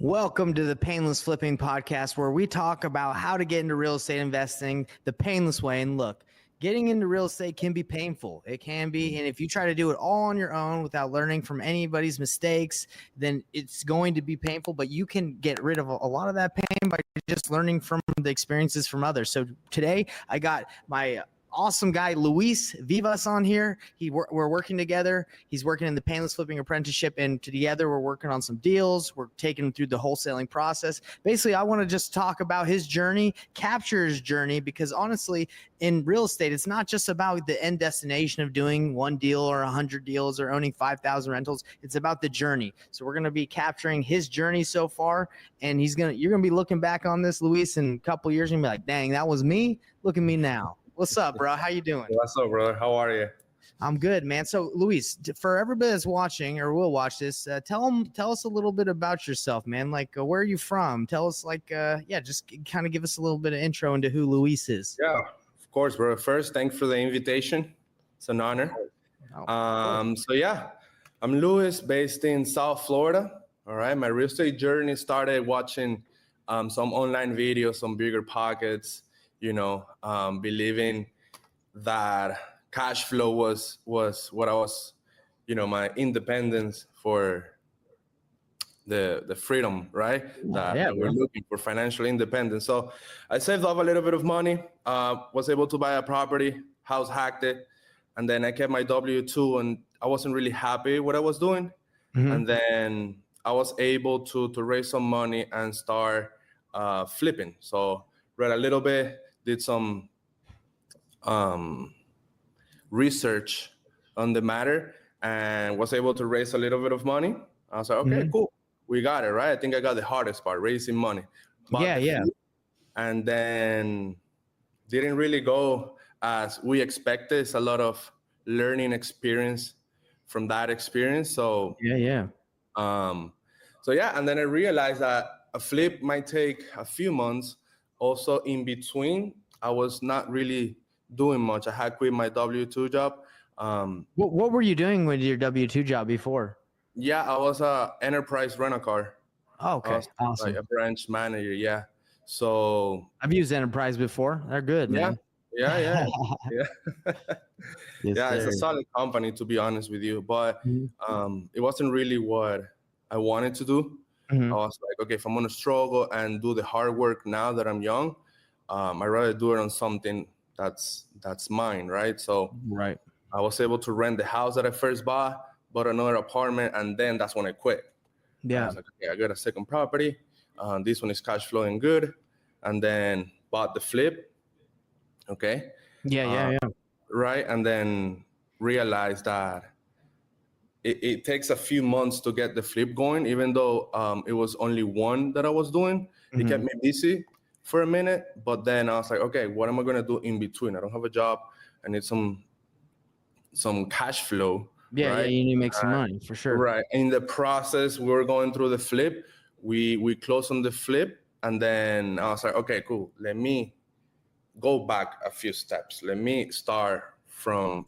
Welcome to the Payneless Flipping Podcast, where we talk about how to get into real estate investing the painless way. And look, getting into real estate can be painful. It can be. And if you try to do it all on your own without learning from anybody's mistakes, then it's going to be painful. But you can get rid of a lot of that pain by just learning from the experiences from others. So today I got my awesome guy, Luis Vivas, on here. We're working together. He's working in the Payneless Flipping Apprenticeship, and together we're working on some deals. We're taking him through the wholesaling process. Basically, I want to just talk about his journey, capture his journey, because honestly, in real estate, it's not just about the end destination of doing one deal or 100 deals or owning 5,000 rentals. It's about the journey. So we're going to be capturing his journey so far, and you're going to be looking back on this, Luis, in a couple of years and be like, dang, that was me. Look at me now. What's up, bro? How you doing? What's up, brother? How are you? I'm good, man. So, Luis, for everybody that's watching or will watch this, tell us a little bit about yourself, man. Like, where are you from? Tell us, just kind of give us a little bit of intro into who Luis is. Yeah, of course, bro. First, thanks for the invitation. It's an honor. I'm Luis, based in South Florida. All right, my real estate journey started watching some online videos, some bigger pockets. Believing that cash flow was what I was, my independence for the freedom, right? That we're looking for, financial independence. So I saved up a little bit of money, was able to buy a property, house hacked it, and then I kept my W-2, and I wasn't really happy with what I was doing. Mm-hmm. And then I was able to raise some money and start flipping. So read a little bit, did some research on the matter, and was able to raise a little bit of money. I was like, okay, cool. We got it, right? I think I got the hardest part, raising money. And then didn't really go as we expected. It's a lot of learning experience from that experience. So and then I realized that a flip might take a few months. Also, in between, I was not really doing much. I had quit my W-2 job. What were you doing with your W-2 job before? Yeah, I was a enterprise rent-a-car. Oh, okay, awesome. Like a branch manager, yeah. So I've used Enterprise before. They're good, man. Yeah. Yes, it's a solid company, to be honest with you. But it wasn't really what I wanted to do. Mm-hmm. I was like, okay, if I'm going to struggle and do the hard work now that I'm young, I'd rather do it on something that's mine, right? So I was able to rent the house that I first bought another apartment, and then that's when I quit. Yeah. I was like, okay, I got a second property. This one is cash flowing good. And then bought the flip. Okay. Yeah. Right. And then realized that it takes a few months to get the flip going, even though it was only one that I was doing. Mm-hmm. It kept me busy for a minute, but then I was like, okay, what am I going to do in between? I don't have a job. I need some cash flow. Yeah, right? You need to make some money for sure. Right. In the process, we were going through the flip. We closed on the flip, and then I was like, okay, cool. Let me go back a few steps. Let me start from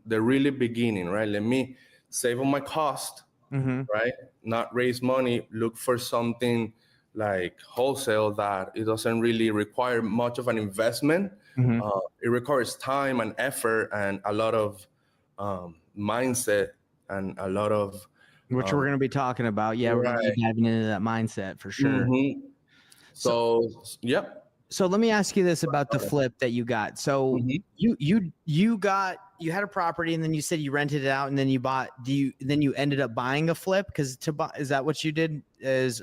the really beginning, right? Let me save on my cost, right? Not raise money, look for something like wholesale that it doesn't really require much of an investment. Mm-hmm. It requires time and effort and a lot of mindset and a lot of... Which we're going to be talking about. Yeah, we're going to be diving into that mindset for sure. Mm-hmm. So, yep. So let me ask you this about the flip that you got. So you had a property, and then you said you rented it out, and then you ended up buying a flip? Because is that what you did?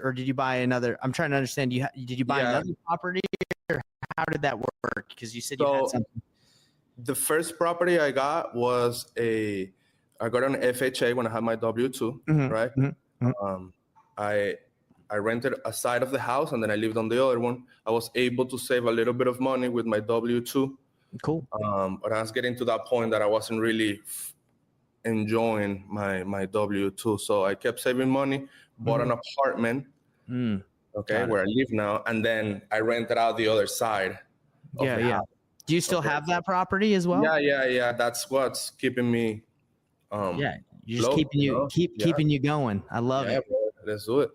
Or did you buy another? I'm trying to understand. Did you buy another property, or how did that work? Because you said you had something. The first property I got was I got an FHA when I had my W-2, right? Mm-hmm. I rented a side of the house, and then I lived on the other one. I was able to save a little bit of money with my W-2. Cool. But I was getting to that point that I wasn't really enjoying my W-2. So I kept saving money, bought an apartment, where I live now, and then I rented out the other side of the house. Do you still have that property as well? Yeah. That's what's keeping me just keeping you going. I love it. let's do it.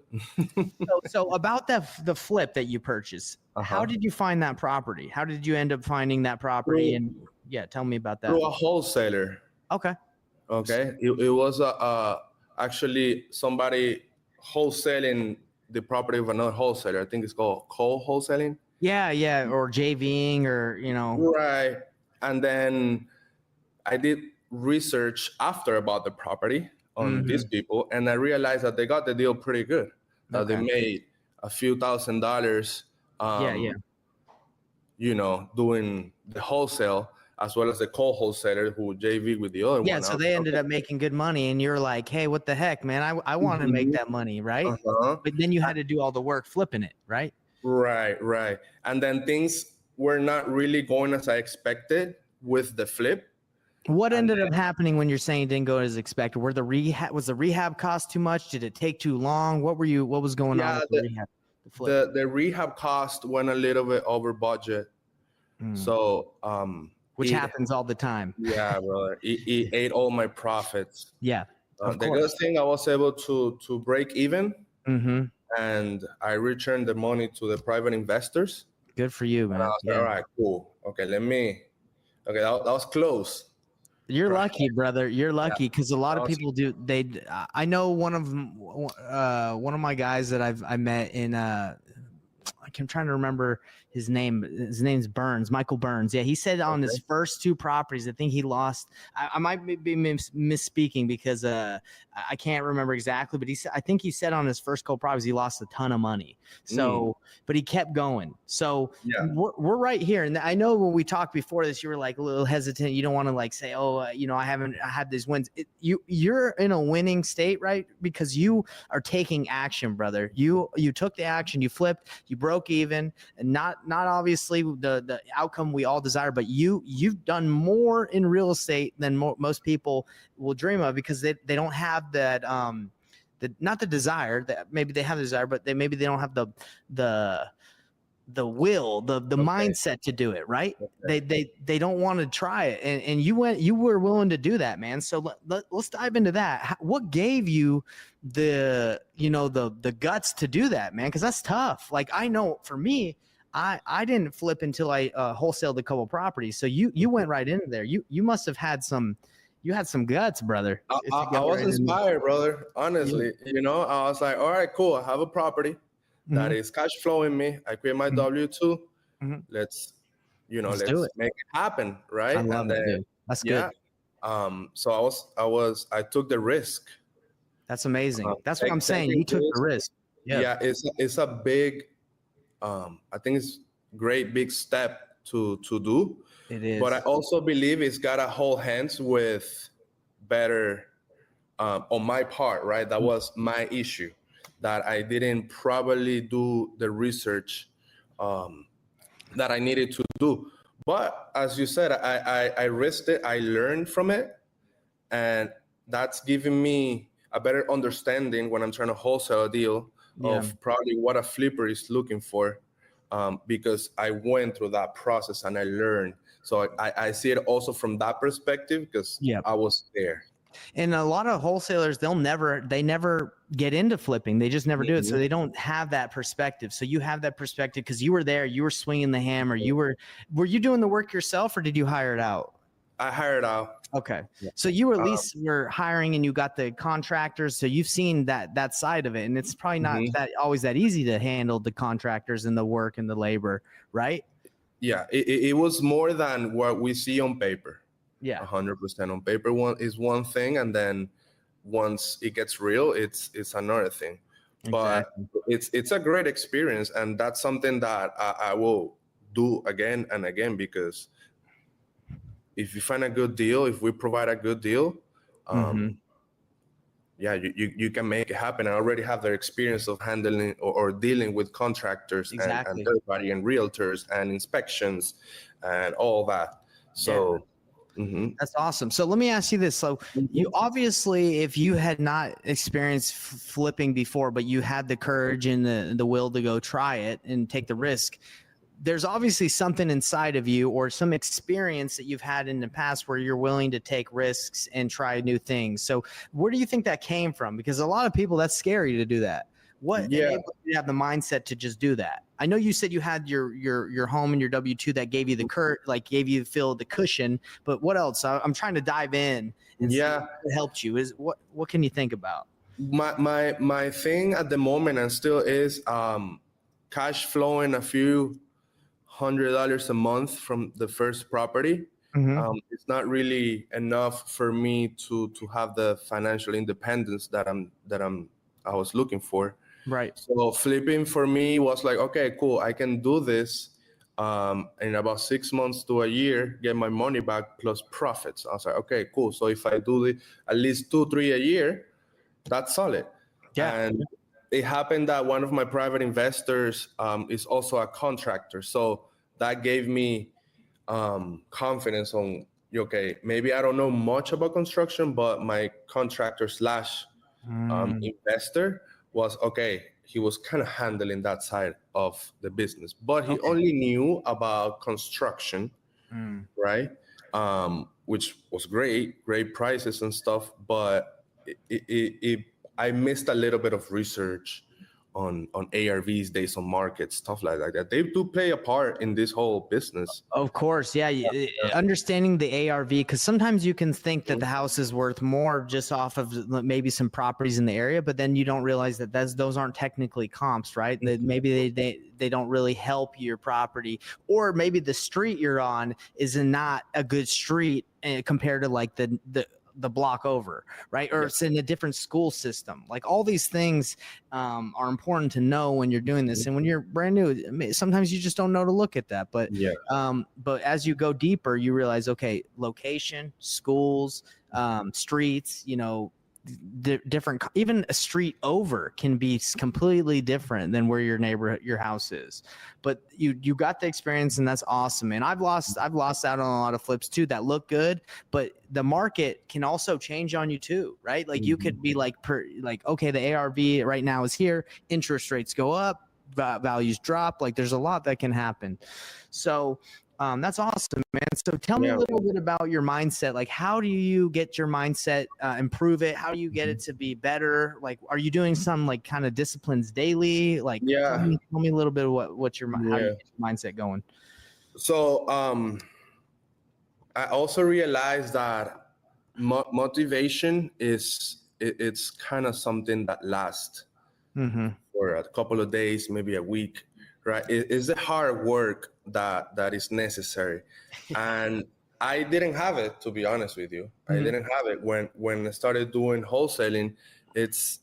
So about the flip that you purchased, how did you find that property? How did you end up finding that property? And tell me about that. Through a wholesaler. Okay. It was actually somebody wholesaling the property of another wholesaler. I think it's called co-wholesaling. Yeah, or JVing, or Right. And then I did research after about the property on these people, and I realized that they got the deal pretty good. They made a few $1,000s. Doing the wholesale as well as the co-wholesaler who JV with the other one. Yeah, so they ended up making good money, and you're like, hey, what the heck, man? I want to make that money, right? But then you had to do all the work flipping it, right? Right. And then things were not really going as I expected with the flip. What ended up happening when you're saying it didn't go as expected? Was the rehab cost too much? Did it take too long? What was going on with the rehab? The rehab cost went a little bit over budget. So which happens all the time. Yeah, brother. It ate all my profits. Yeah. The good thing, I was able to break even, and I returned the money to the private investors. Good for you, man. And I was like, all right, cool. Okay, that was close. You're lucky, brother. You're lucky, because a lot of people do. I know one of my guys that I met in I'm trying to remember his name. His name's Burns, Michael Burns. Yeah, he said on his first 2 properties, I think he lost. I might be misspeaking because I can't remember exactly, but I think he said on his first couple properties he lost a ton of money. So, but he kept going. So we're right here, and I know when we talked before this, you were like a little hesitant. You don't want to like say, I haven't had these wins. You're in a winning state, right? Because you are taking action, brother. You took the action. You flipped. You broke even, and not obviously the outcome we all desire, but you've done more in real estate than most people will dream of, because they don't have that not the desire. That maybe they have the desire, but maybe they don't have the will, the mindset to do it, right? They don't want to try it, and you were willing to do that, man. So let's dive into that. What gave you the guts to do that, man? Because that's tough. Like, I know for me, I didn't flip until I wholesaled a couple properties. So you went right into there. You must have had some guts, brother. I was inspired, brother. Honestly, I was like, all right, cool. I have a property that is cash flowing me. I quit my W-2. Let's make it happen, right? I love it, dude. That's good. So I took the risk. That's amazing. That's what I'm saying. You took the risk. Yeah, it's a big, I think it's great big step to do. It is. But I also believe it's got to hold hands with better on my part, right? That was my issue, that I didn't probably do the research that I needed to do. But as you said, I risked it. I learned from it. And that's giving me a better understanding when I'm trying to wholesale a deal of probably what a flipper is looking for, because I went through that process and I learned. So I see it also from that perspective, because I was there. And a lot of wholesalers, they never get into flipping. They just never do it. So they don't have that perspective. So you have that perspective because you were there, you were swinging the hammer. Were you doing the work yourself, or did you hire it out? I hired out. Okay. So you at least were hiring, and you got the contractors. So you've seen that side of it. And it's probably not always that easy to handle the contractors and the work and the labor, right? Yeah. It was more than what we see on paper. Yeah. 100% on paper is one thing. And then once it gets real, it's another thing. Exactly. But it's a great experience. And that's something that I will do again and again, because if you find a good deal, if we provide a good deal, you can make it happen. I already have the experience of handling or dealing with contractors and third party and realtors and inspections and all that. So that's awesome. So let me ask you this. So you obviously, if you had not experienced flipping before, but you had the courage and the will to go try it and take the risk, there's obviously something inside of you or some experience that you've had in the past where you're willing to take risks and try new things. So where do you think that came from? Because a lot of people, that's scary to do that. What enabled you to have the mindset to just do that? I know you said you had your home and your W-2 that gave you gave you the cushion, but what else? I'm trying to dive in and see what helped you. Is what can you think about? My thing at the moment and still is cash flowing a few $100 a month from the first property. It's not really enough for me to have the financial independence that I was looking for. Right. So flipping for me was like, okay, cool. I can do this in about 6 months to a year, get my money back plus profits. I was like, okay, cool. So if I do at least 2-3 a year, that's solid. Yeah. And it happened that one of my private investors is also a contractor. So that gave me confidence on, okay, maybe I don't know much about construction, but my contractor / investor was okay. He was kind of handling that side of the business, but he only knew about construction, right? Which was great prices and stuff, but I missed a little bit of research on ARVs, days on market, stuff like that. They do play a part in this whole business. Of course, yeah. Understanding the ARV, because sometimes you can think that the house is worth more just off of maybe some properties in the area, but then you don't realize that those aren't technically comps, right? That maybe they don't really help your property, or maybe the street you're on is not a good street compared to like the block over, right? Or it's in a different school system. Like all these things are important to know when you're doing this. And when you're brand new, sometimes you just don't know to look at that. But as you go deeper, you realize, okay, location, schools, streets, different, even a street over can be completely different than where your house is. But you got the experience, and that's awesome. And I've lost out on a lot of flips too that look good, but the market can also change on you too, right? Like you could be like okay, the ARV right now is here, interest rates go up, values drop, like there's a lot that can happen. So that's awesome, man. So tell me a little bit about your mindset. Like, how do you get your mindset, improve it? How do you get it to be better? Like, are you doing some like kind of disciplines daily? Like, tell me a little bit of what how you get your mindset going. So I also realized that motivation it's kind of something that lasts for a couple of days, maybe a week, right? It's the hard work that is necessary. And I didn't have it, to be honest with you. I didn't have it when I started doing wholesaling. It's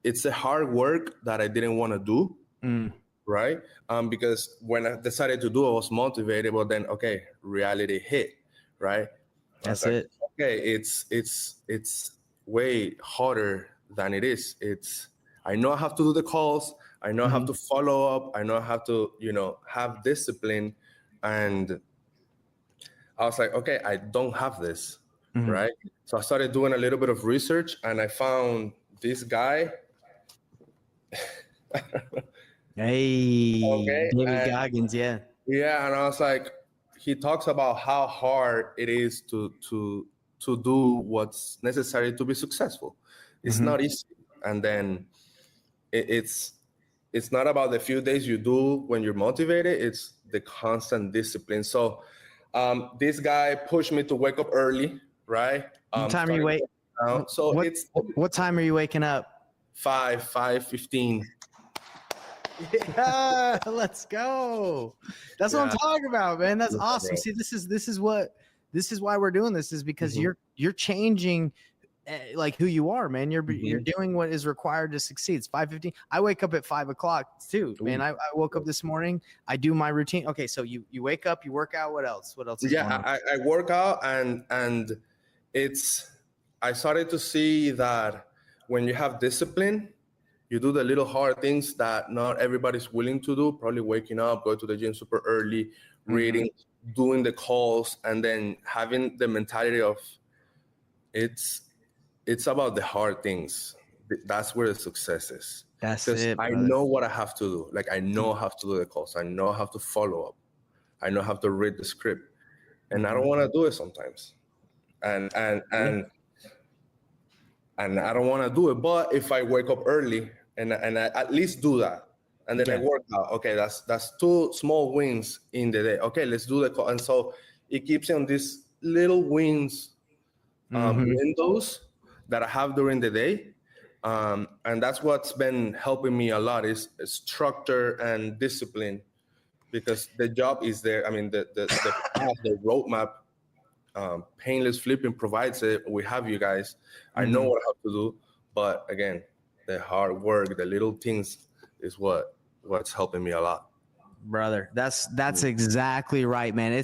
the hard work that I didn't want to do, right? Because when I decided to do it, I was motivated, but then reality hit, right? That's it. Okay, it's way harder than it is. I know I have to do the calls. I know I have to follow up. I know I have to, have discipline. And I was like, okay, I don't have this, right? So I started doing a little bit of research, and I found this guy. David Goggins, yeah. Yeah, and I was like, he talks about how hard it is to do what's necessary to be successful. It's not easy. And then it's not about the few days you do when you're motivated. It's the constant discipline. So this guy pushed me to wake up early, right? What time are you waking up? So what time are you waking up? 5:15. Yeah, let's go. That's what I'm talking about, man. That's awesome. See, this is why we're doing this, is because you're changing like who you are, man. You're doing what is required to succeed. It's 5:15. I wake up at 5 o'clock too, man. I woke up this morning. I do my routine. Okay, so you wake up, you work out. What else? Is going on? I work out, and I started to see that when you have discipline, you do the little hard things that not everybody's willing to do. Probably waking up, go to the gym super early, reading, doing the calls, and then having the mentality of it's about the hard things. That's where the success is. That's it. I know what I have to do. Like, I know how to do the calls. I know how to follow up. I know how to read the script. And I don't want to do it sometimes. And I don't want to do it. But if I wake up early, and I at least do that. And then I work out. Okay, that's 2 small wins in the day. Okay, let's do the call. And so it keeps on these little wins windows that I have during the day. And that's what's been helping me a lot is structure and discipline, because the job is there. I mean, the path, the roadmap, Payneless Flipping provides it. We have you guys. I know what I have to do, but again, the hard work, the little things is what's helping me a lot. Brother, that's exactly right, man.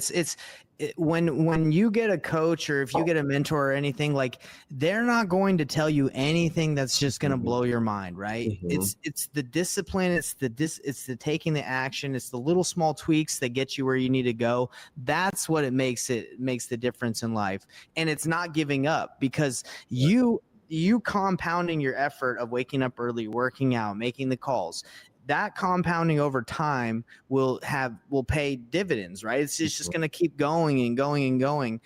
When you get a coach or if you get a mentor or anything, like they're not going to tell you anything that's just going to blow your mind, right? It's the discipline, it's the taking the action, it's the little small tweaks that get you where you need to go. That's what it makes the difference in life. And it's not giving up, because you compounding your effort of waking up early, working out, making the calls, that compounding over time will pay dividends, right? It's just going to keep going and going and going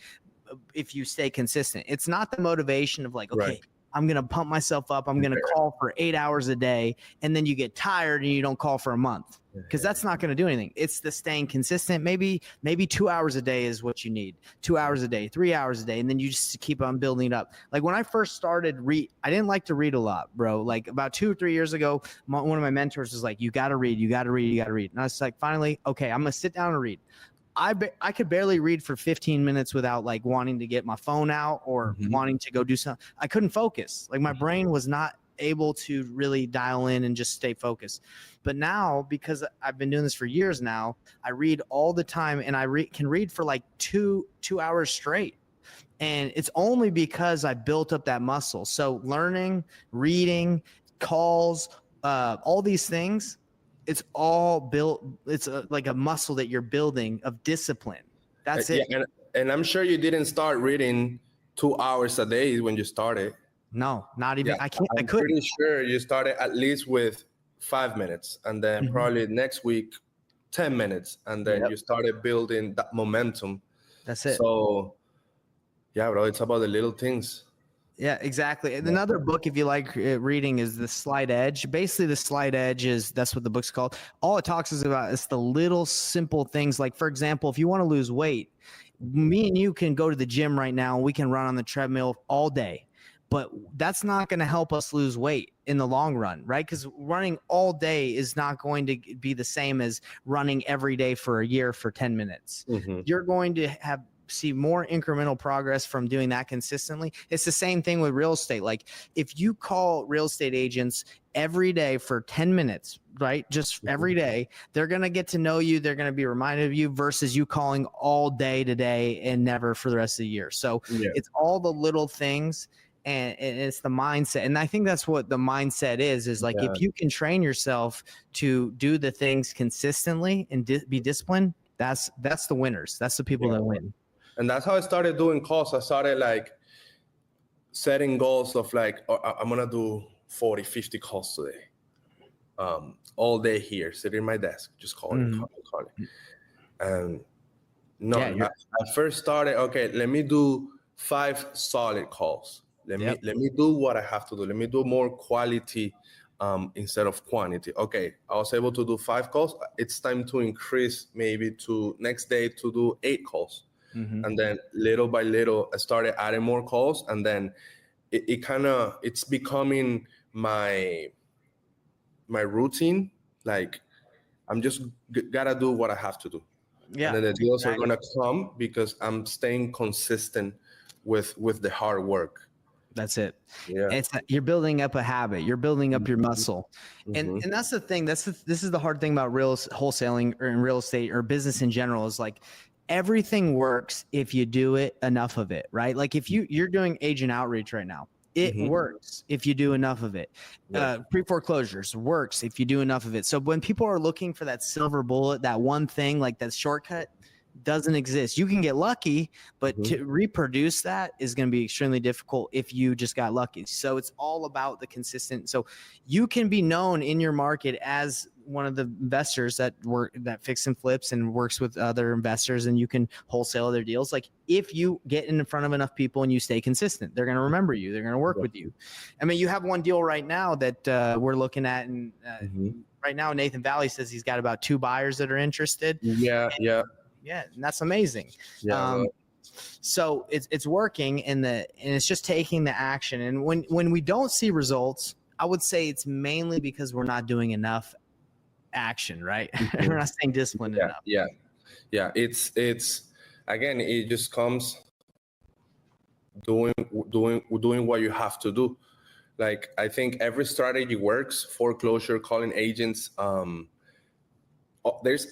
if you stay consistent. It's not the motivation of like, okay, I'm going to pump myself up, I'm going to call for 8 hours a day, and then you get tired and you don't call for a month, because that's not going to do anything. It's the staying consistent. Maybe 2 hours a day is what you need. 2 hours a day, 3 hours a day, and then you just keep on building it up. Like when I first started I didn't like to read a lot, bro. Like about 2 or 3 years ago, one of my mentors was like, you got to read, you got to read, you got to read. And I was like, finally, okay, I'm going to sit down and read. I could barely read for 15 minutes without like wanting to get my phone out or wanting to go do something. I couldn't focus. Like my brain was not able to really dial in and just stay focused. But now, because I've been doing this for years now, I read all the time, and I can read for like two hours straight. And it's only because I built up that muscle. So learning, reading, calls, all these things, it's all built. It's like a muscle that you're building of discipline. That's it. And I'm sure you didn't start reading 2 hours a day when you started. No, not even. I couldn't. I'm pretty sure you started at least with 5 minutes, and then probably next week 10 minutes, and then you started building that momentum. That's it. So yeah, bro, it's about the little things. Yeah, exactly. And another book, if you like reading, is The Slight Edge. Basically, The Slight Edge that's what the book's called. All it talks about is the little simple things. Like, for example, if you want to lose weight, me and you can go to the gym right now. We can run on the treadmill all day. But that's not going to help us lose weight in the long run, right? Because running all day is not going to be the same as running every day for a year for 10 minutes. You're going to see more incremental progress from doing that consistently. It's the same thing with real estate. Like if you call real estate agents every day for 10 minutes, right? Just every day, they're going to get to know you. They're going to be reminded of you versus you calling all day today and never for the rest of the year. So it's all the little things. And it's the mindset. And I think that's what the mindset is like, if you can train yourself to do the things consistently and be disciplined, that's the winners. That's the people that win. And that's how I started doing calls. I started like setting goals of like, I'm going to do 40, 50 calls today. All day here, sitting at my desk, just calling. And I first started, okay, let me do 5 solid calls. Let me do what I have to do. Let me do more quality instead of quantity. Okay, I was able to do 5 calls. It's time to increase maybe to next day to do 8 calls. And then little by little, I started adding more calls. And then it's becoming my routine. Like I'm just gotta do what I have to do. Yeah. And then the deals are gonna come because I'm staying consistent with the hard work. That's it. Yeah. You're building up a habit. You're building up your muscle. And that's the thing. This is the hard thing about wholesaling or in real estate or business in general is like everything works if you do it enough of it, right? Like if you're doing agent outreach right now, it works if you do enough of it. Pre-foreclosures works if you do enough of it. So when people are looking for that silver bullet, that one thing, like that shortcut, doesn't exist. You can get lucky, but to reproduce that is going to be extremely difficult if you just got lucky. So it's all about the consistent. So you can be known in your market as one of the investors that fix and flips and works with other investors, and you can wholesale their deals. Like if you get in front of enough people and you stay consistent, they're going to remember you. They're going to work with you. I mean, you have one deal right now that we're looking at, and right now Nathan Valley says he's got about 2 buyers that are interested. Yeah. And that's amazing. Yeah. So it's working, and it's just taking the action. And when we don't see results, I would say it's mainly because we're not doing enough action, right? We're not staying disciplined enough. Yeah. It's again, it just comes doing what you have to do. Like I think every strategy works. Foreclosure, calling agents. There's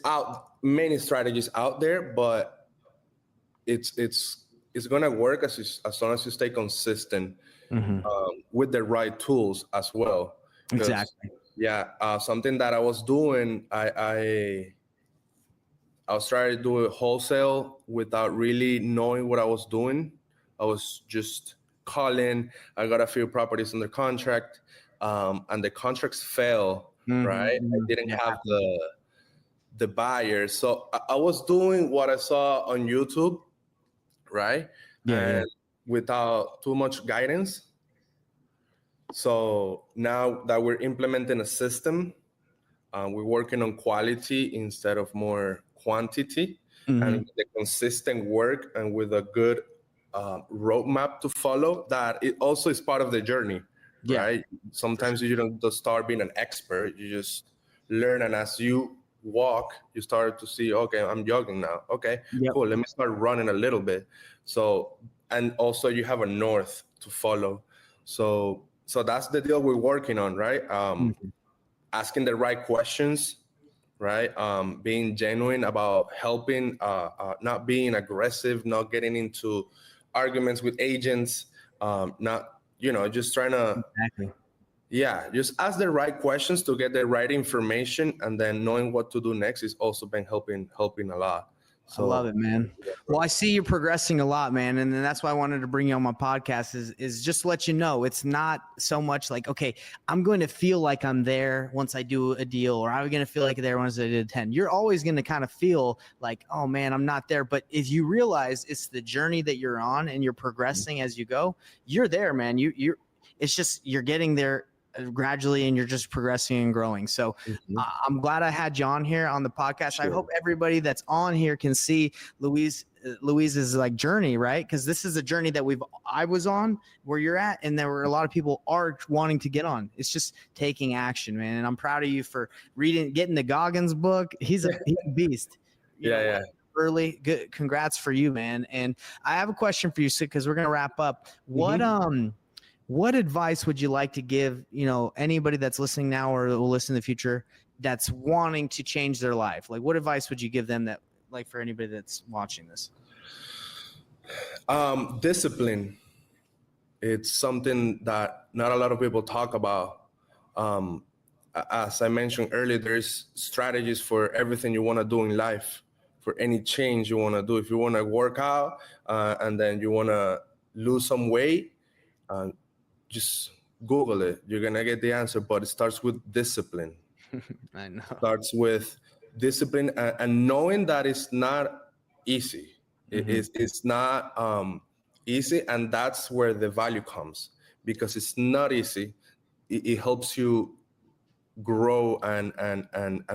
many strategies out there, but it's gonna work as long as you stay consistent with the right tools as well. Exactly. Yeah. Something that I was doing, I was trying to do a wholesale without really knowing what I was doing. I was just calling. I got a few properties under contract, and the contracts fell. Right. I didn't have the buyer, so I was doing what I saw on YouTube. Right. And without too much guidance. So now that we're implementing a system, we're working on quality instead of more quantity, and the consistent work and with a good roadmap to follow, that it also is part of the journey, right? Sometimes you don't just start being an expert, you just learn, and as you walk, you start to see, okay, I'm jogging now. Okay, cool. Let me start running a little bit. So, and also you have a north to follow. So that's the deal we're working on, right? Asking the right questions, right? Being genuine about helping, not being aggressive, not getting into arguments with agents, not, just trying to, just ask the right questions to get the right information, and then knowing what to do next is also been helping a lot. So, I love it, man. Well, I see you're progressing a lot, man. And then that's why I wanted to bring you on my podcast is just to let you know, it's not so much like, okay, I'm going to feel like I'm there once I do a deal, or I'm going to feel like there once I did 10. You're always going to kind of feel like, oh man, I'm not there. But if you realize it's the journey that you're on and you're progressing as you go, you're there, man. It's just, you're getting there gradually, and you're just progressing and growing. So I'm glad I had you on here on the podcast. Sure. I hope everybody that's on here can see Luis's like journey, right? Because this is a journey that I was on where you're at, and there were a lot of people are wanting to get on. It's just taking action, man. And I'm proud of you for getting the Goggins book. He's a beast. Early. Good. Congrats for you, man. And I have a question for you, Sid, because we're going to wrap up. What advice would you like to give, anybody that's listening now or will listen in the future that's wanting to change their life? Like, what advice would you give them that, like, for anybody that's watching this? Discipline. It's something that not a lot of people talk about. As I mentioned earlier, there's strategies for everything you want to do in life, for any change you want to do. If you want to work out and then you want to lose some weight, just Google it. You're going to get the answer, but it starts with discipline. I know. It starts with discipline and knowing that it's not easy. It's not easy, and that's where the value comes, because it's not easy. It helps you grow and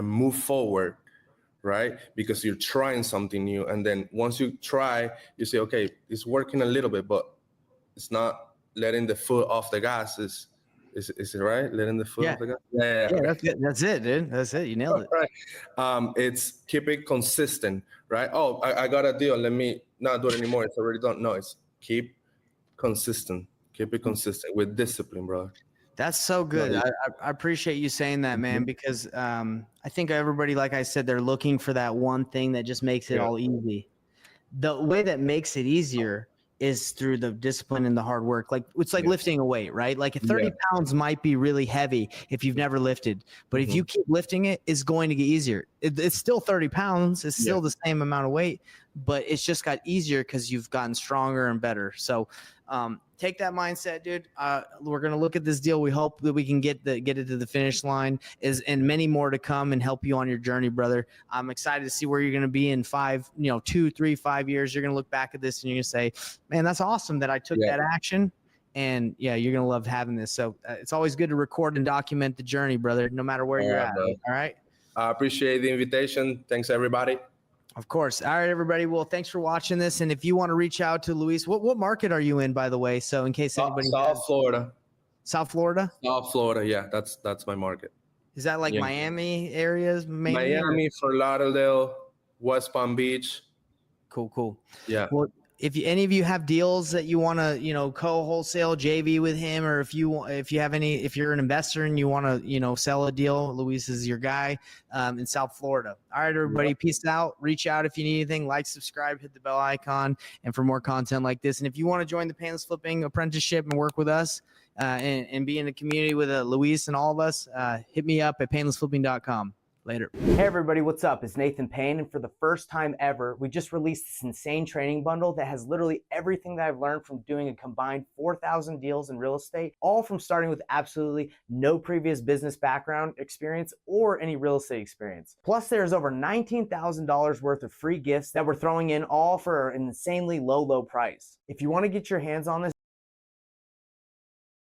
move forward, right? Because you're trying something new, and then once you try, you say, okay, it's working a little bit, but it's not letting the foot off the gas. Is it right? Letting the foot off the gas? Yeah, okay. That's it, dude. That's it. You nailed it. Right. It's keep it consistent, right? Oh, I got a deal. Let me not do it anymore. It's already done. No, it's keep consistent. Keep it consistent with discipline, brother. That's so good. I appreciate you saying that, man, because I think everybody, like I said, they're looking for that one thing that just makes it all easy. The way that makes it easier is through the discipline and the hard work. Like it's like lifting a weight, right? Like 30 pounds might be really heavy if you've never lifted, but if you keep lifting it, it's going to get easier. It's still 30 pounds. It's still the same amount of weight, but it's just got easier because you've gotten stronger and better. So Take that mindset, dude. We're going to look at this deal. We hope that we can get it to the finish line and many more to come and help you on your journey, brother. I'm excited to see where you're going to be in 2, 3, 5 years. You're going to look back at this and you're going to say, man, that's awesome that I took that action. And yeah, you're going to love having this. So it's always good to record and document the journey, brother, no matter where you're at. Bro. All right. I appreciate the invitation. Thanks, everybody. Of course. All right, everybody. Well, thanks for watching this. And if you want to reach out to Luis, what market are you in, by the way? So in case anybody South Florida. South Florida? South Florida, yeah. That's my market. Is that like Miami areas? Mainly? Miami, Fort Lauderdale, West Palm Beach. Cool. Yeah. Well, if any of you have deals that you want to, co-wholesale JV with him, or if you're an investor and you want to, sell a deal, Luis is your guy in South Florida. All right, everybody, peace out. Reach out if you need anything. Like, subscribe, hit the bell icon, and for more content like this. And if you want to join the Payneless Flipping apprenticeship and work with us and be in the community with Luis and all of us, hit me up at paynlessflipping.com. Later. Hey everybody, what's up? It's Nathan Payne, and for the first time ever, we just released this insane training bundle that has literally everything that I've learned from doing a combined 4,000 deals in real estate, all from starting with absolutely no previous business background experience or any real estate experience. Plus, there's over $19,000 worth of free gifts that we're throwing in, all for an insanely low price. If you want to get your hands on this,